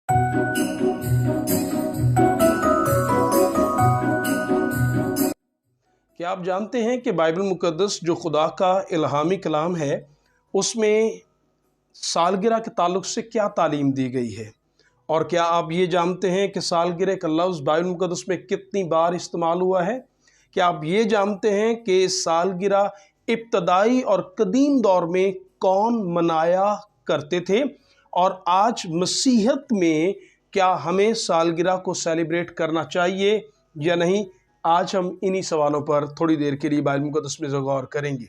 کیا آپ جانتے ہیں کہ بائبل مقدس جو خدا کا الہامی کلام ہے اس میں سالگرہ کے تعلق سے کیا تعلیم دی گئی ہے؟ اور کیا آپ یہ جانتے ہیں کہ سالگرہ کا لفظ بائبل مقدس میں کتنی بار استعمال ہوا ہے؟ کیا آپ یہ جانتے ہیں کہ سالگرہ ابتدائی اور قدیم دور میں کون منایا کرتے تھے؟ اور آج مسیحیت میں کیا ہمیں سالگرہ کو سیلیبریٹ کرنا چاہیے یا نہیں؟ آج ہم انہی سوالوں پر تھوڑی دیر کے لیے بائبل مقدس میں غور کریں گے۔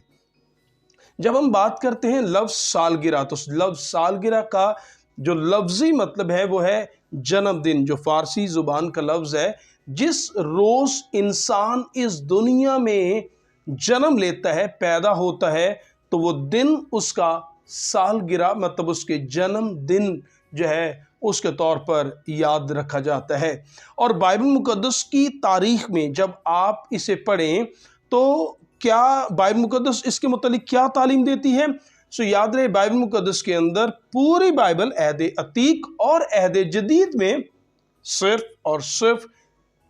جب ہم بات کرتے ہیں لفظ سالگرہ تو لفظ سالگرہ کا جو لفظی مطلب ہے وہ ہے جنم دن، جو فارسی زبان کا لفظ ہے۔ جس روز انسان اس دنیا میں جنم لیتا ہے، پیدا ہوتا ہے، تو وہ دن اس کا سالگرہ مطلب اس کے جنم دن جو ہے اس کے طور پر یاد رکھا جاتا ہے۔ اور بائبل مقدس کی تاریخ میں جب آپ اسے پڑھیں تو کیا بائبل مقدس اس کے متعلق کیا تعلیم دیتی ہے؟ یاد رہے بائبل مقدس کے اندر پوری بائبل عہد عتیق اور عہد جدید میں صرف اور صرف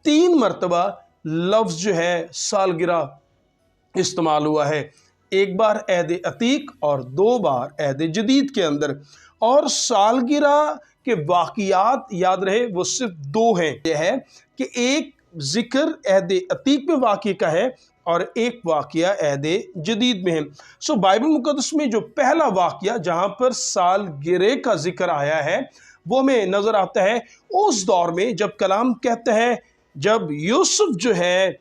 3 مرتبہ لفظ جو ہے سالگرہ استعمال ہوا ہے۔ ایک بار عہد عتیق اور 2 بار عہد جدید کے اندر۔ اور سالگرہ کے واقعات یاد رہے وہ صرف 2 ہیں۔ یہ ہے کہ ایک ذکر عہد عتیق میں واقع کا ہے اور ایک واقعہ عہد جدید میں ہے۔ بائبل مقدس میں جو پہلا واقعہ جہاں پر سالگرہ کا ذکر آیا ہے وہ میں نظر آتا ہے اس دور میں جب کلام کہتا ہے جب یوسف جو ہے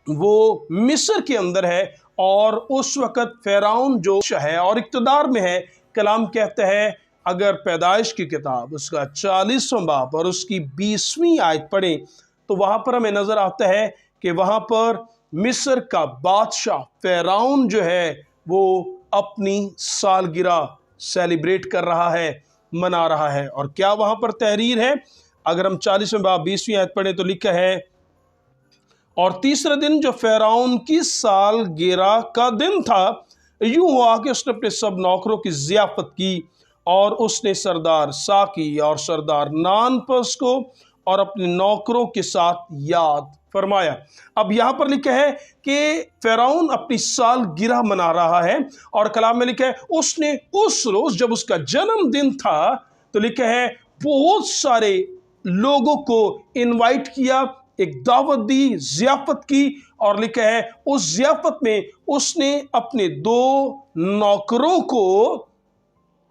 وہ مصر کے اندر ہے اور اس وقت فرعون جو ہے اور اقتدار میں ہے۔ کلام کہتا ہے اگر پیدائش کی کتاب اس کا 40واں باب اور اس کی 20ویں آیت پڑھیں تو وہاں پر ہمیں نظر آتا ہے کہ وہاں پر مصر کا بادشاہ فرعون جو ہے وہ اپنی سالگرہ سیلیبریٹ کر رہا ہے، منا رہا ہے۔ اور کیا وہاں پر تحریر ہے؟ اگر ہم 40واں باب 20ویں آیت پڑھیں تو لکھا ہے اور تیسرے دن جو فرعون کی سالگرہ کا دن تھا، یوں ہوا کہ اس نے اپنے سب نوکروں کی ضیافت کی اور اس نے سردار ساکی اور سردار نانپس کو اور اپنے نوکروں کے ساتھ یاد فرمایا۔ اب یہاں پر لکھا ہے کہ فرعون اپنی سالگرہ منا رہا ہے اور کلام میں لکھا ہے اس نے اس روز جب اس کا جنم دن تھا تو لکھا ہے بہت سارے لوگوں کو انوائٹ کیا، ایک دعوت دی، ضیافت کی، اور لکھا ہے اس ضیافت میں اس نے اپنے 2 نوکروں کو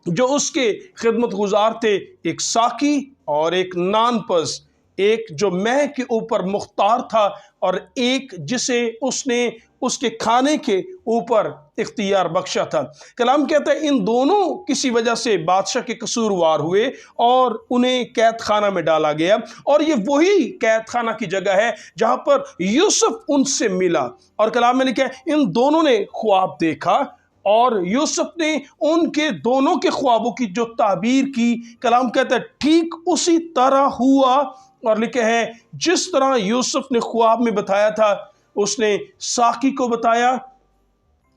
جو اس کے خدمت گزار تھے، ایک ساکی اور ایک نانپس، ایک جو مہ کے اوپر مختار تھا اور ایک جسے اس نے اس کے کھانے کے اوپر اختیار بخشا تھا۔ کلام کہتا ہے ان دونوں کسی وجہ سے بادشاہ کے قصوروار ہوئے اور انہیں قید خانہ میں ڈالا گیا، اور یہ وہی قید خانہ کی جگہ ہے جہاں پر یوسف ان سے ملا۔ اور کلام میں لکھا ہے ان دونوں نے خواب دیکھا اور یوسف نے ان کے دونوں کے خوابوں کی جو تعبیر کی، کلام کہتا ہے ٹھیک اسی طرح ہوا۔ اور لکھا ہے جس طرح یوسف نے خواب میں بتایا تھا اس نے ساکی کو بتایا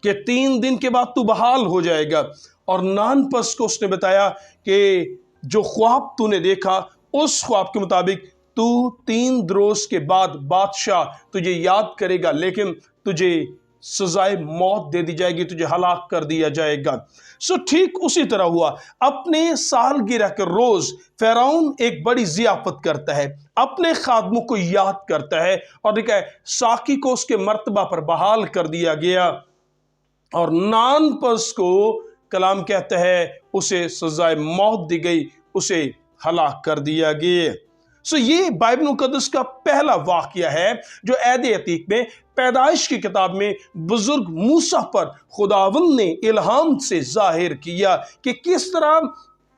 کہ 3 دن کے بعد تو بحال ہو جائے گا، اور نانپس کو اس نے بتایا کہ جو خواب تو نے دیکھا اس خواب کے مطابق تو 3 روز کے بعد بادشاہ تجھے یاد کرے گا، لیکن تجھے سزائے موت دے دی جائے گی، تجھے ہلاک کر دیا جائے گا۔ ٹھیک اسی طرح ہوا۔ اپنے سالگرہ کے روز فرعون ایک بڑی ضیافت کرتا ہے، اپنے خادموں کو یاد کرتا ہے، اور دیکھا ہے ساکی کو اس کے مرتبہ پر بحال کر دیا گیا اور نانپس کو کلام کہتا ہے اسے سزائے موت دی گئی، اسے ہلاک کر دیا گیا۔ یہ بائبل مقدس کا پہلا واقعہ ہے جو عہد عتیق میں پیدائش کی کتاب میں بزرگ موسیٰ پر خداوند نے الہام سے ظاہر کیا کہ کس طرح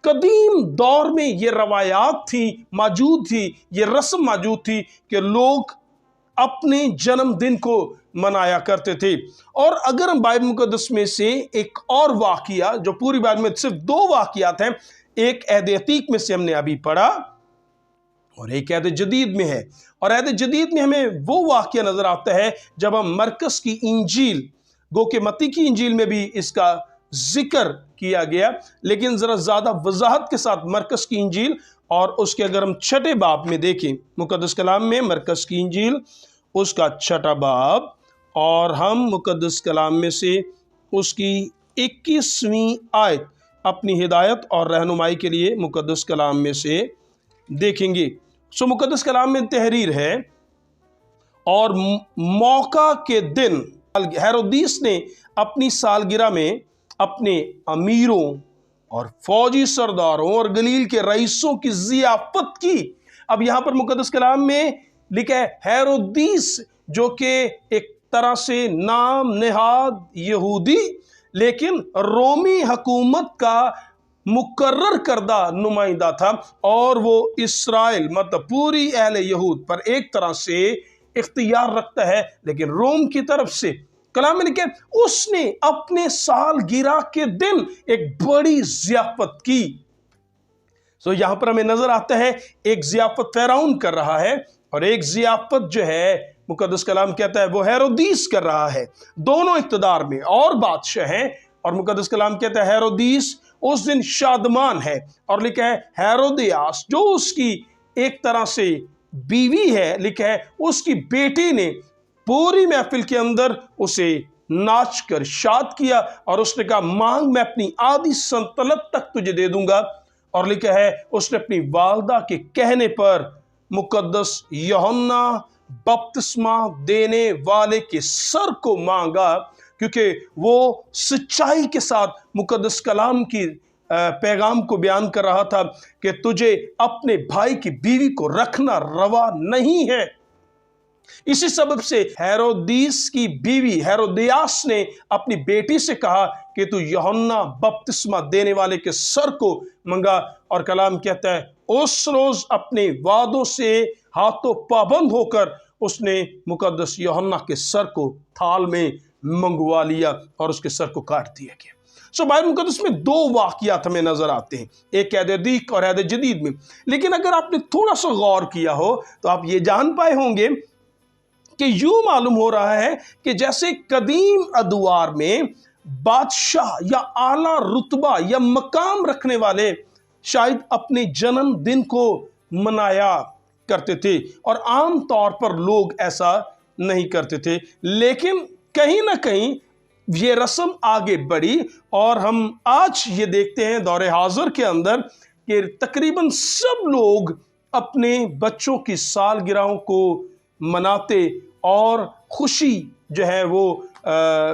قدیم دور میں یہ روایات تھی موجود تھی، یہ رسم موجود تھی کہ لوگ اپنے جنم دن کو منایا کرتے تھے۔ اور اگر ہم بائبل مقدس میں سے ایک اور واقعہ جو پوری بائبل میں صرف 2 واقعات ہیں، ایک عہد عتیق میں سے ہم نے ابھی پڑھا اور ایک عہد جدید میں ہے، اور عہد جدید میں ہمیں وہ واقعہ نظر آتا ہے جب ہم مرکز کی انجیل، گو کہ متی کی انجیل میں بھی اس کا ذکر کیا گیا، لیکن ذرا زیادہ وضاحت کے ساتھ مرکز کی انجیل اور اس کے اگر ہم چھٹے باب میں دیکھیں مقدس کلام میں، مرکز کی انجیل اس کا چھٹا باب، اور ہم مقدس کلام میں سے اس کی 21ویں آیت اپنی ہدایت اور رہنمائی کے لیے مقدس کلام میں سے دیکھیں گے۔ مقدس کلام میں تحریر ہے، اور موقع کے دن ہیرودیس نے اپنی سالگرہ میں اپنے امیروں اور فوجی سرداروں اور گلیل کے رئیسوں کی ضیافت کی۔ اب یہاں پر مقدس کلام میں لکھا ہے ہیرودیس، جو کہ ایک طرح سے نام نہاد یہودی لیکن رومی حکومت کا مقرر کردہ نمائندہ تھا، اور وہ اسرائیل مطلب پوری اہل یہود پر ایک طرح سے اختیار رکھتا ہے، لیکن روم کی طرف سے۔ کلام میں لکھا ہے اس نے اپنے سالگرہ کے دن ایک بڑی ضیافت کی۔ یہاں پر ہمیں نظر آتا ہے ایک ضیافت فرعون کر رہا ہے، اور ایک ضیافت جو ہے مقدس کلام کہتا ہے وہ ہیرودیس کر رہا ہے۔ دونوں اقتدار میں اور بادشاہ ہیں، اور مقدس کلام کہتا ہے ہیرودیس اس دن شادمان ہے، اور لکھا ہے ہیرودیاس جو اس کی ایک طرح سے بیوی ہے، لکھا ہے اس کی بیٹی نے پوری محفل کے اندر اسے ناچ کر شاد کیا، اور اس نے کہا مانگ میں اپنی آدھی سلطنت تک تجھے دے دوں گا۔ اور لکھا ہے اس نے اپنی والدہ کے کہنے پر مقدس یوحنا بپتسمہ دینے والے کے سر کو مانگا، کیونکہ وہ سچائی کے ساتھ مقدس کلام کی پیغام کو بیان کر رہا تھا کہ تجھے اپنے بھائی کی بیوی کو رکھنا روا نہیں ہے۔ اسی سبب سے ہیرودیس کی بیوی ہیرودیاس نے اپنی بیٹی سے کہا کہ تو یوحنا بپتسمہ دینے والے کے سر کو منگا، اور کلام کہتا ہے اس روز اپنے وعدوں سے ہاتھوں پابند ہو کر اس نے مقدس یوحنا کے سر کو تھال میں منگوا لیا، اور اس کے سر کو کاٹ دیا گیا۔ بائبل مقدس میں دو واقعات ہمیں نظر آتے ہیں، ایک عہد عتیق اور عہد جدید میں، لیکن اگر آپ نے تھوڑا سا غور کیا ہو تو آپ یہ جان پائے ہوں گے کہ یوں معلوم ہو رہا ہے کہ جیسے قدیم ادوار میں بادشاہ یا اعلیٰ رتبہ یا مقام رکھنے والے شاید اپنے جنم دن کو منایا کرتے تھے، اور عام طور پر لوگ ایسا نہیں کرتے تھے، لیکن کہیں نہ کہیں یہ رسم آگے بڑھی، اور ہم آج یہ دیکھتے ہیں دور حاضر کے اندر کہ تقریباً سب لوگ اپنے بچوں کی سالگرہوں کو مناتے اور خوشی جو ہے وہ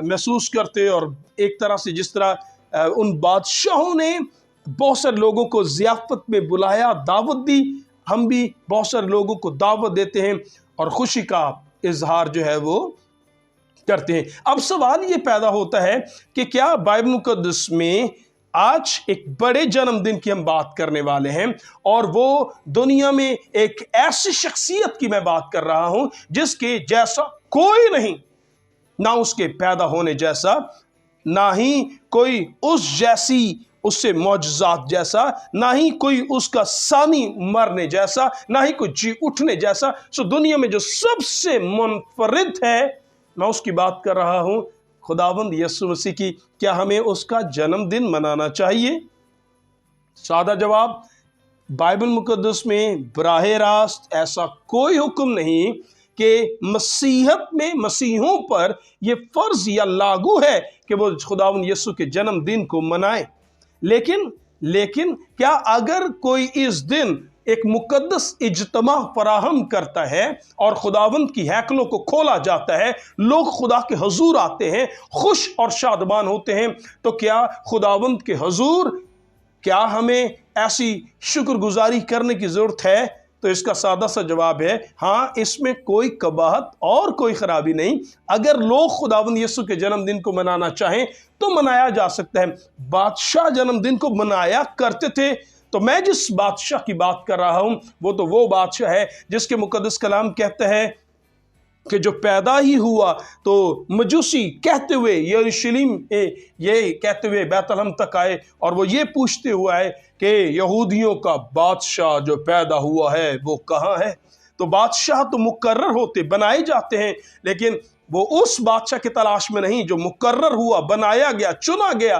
محسوس کرتے، اور ایک طرح سے جس طرح ان بادشاہوں نے بہت سارے لوگوں کو ضیافت میں بلایا، دعوت دی، ہم بھی بہت سارے لوگوں کو دعوت دیتے ہیں اور خوشی کا اظہار جو ہے وہ کرتے ہیں۔ اب سوال یہ پیدا ہوتا ہے کہ کیا بائبل مقدس میں آج ایک بڑے جنم دن کی ہم بات کرنے والے ہیں، اور وہ دنیا میں ایک ایسی شخصیت کی میں بات کر رہا ہوں جس کے جیسا کوئی نہیں، نہ اس کے پیدا ہونے جیسا، نہ ہی کوئی اس جیسی، اس سے معجزات جیسا، نہ ہی کوئی اس کا ثانی مرنے جیسا، نہ ہی کوئی جی اٹھنے جیسا۔ دنیا میں جو سب سے منفرد ہے میں اس کی بات کر رہا ہوں، خداوند یسوع مسیح کی۔ کیا ہمیں اس کا جنم دن منانا چاہیے؟ سادہ جواب، بائبل مقدس میں براہ راست ایسا کوئی حکم نہیں کہ مسیحت میں مسیحوں پر یہ فرض یا لاگو ہے کہ وہ خداوند یسوع کے جنم دن کو منائیں۔ لیکن کیا اگر کوئی اس دن ایک مقدس اجتماع فراہم کرتا ہے اور خداوند کی ہیکلوں کو کھولا جاتا ہے، لوگ خدا کے حضور آتے ہیں، خوش اور شادمان ہوتے ہیں، تو کیا خداوند کے حضور، کیا ہمیں ایسی شکر گزاری کرنے کی ضرورت ہے؟ تو اس کا سادہ سا جواب ہے ہاں، اس میں کوئی قباحت اور کوئی خرابی نہیں۔ اگر لوگ خداوند یسوع کے جنم دن کو منانا چاہیں تو منایا جا سکتا ہے۔ بادشاہ جنم دن کو منایا کرتے تھے، تو میں جس بادشاہ کی بات کر رہا ہوں وہ بادشاہ ہے جس کے مقدس کلام کہتا ہے کہ جو پیدا ہی ہوا تو مجوسی کہتے ہوئے یروشلم یہ کہتے ہوئے بیت لحم تک آئے، اور وہ یہ پوچھتے ہوئے آئے کہ یہودیوں کا بادشاہ جو پیدا ہوا ہے وہ کہاں ہے؟ تو بادشاہ تو مقرر ہوتے، بنائے جاتے ہیں، لیکن وہ اس بادشاہ کی تلاش میں نہیں جو مقرر ہوا، بنایا گیا، چنا گیا،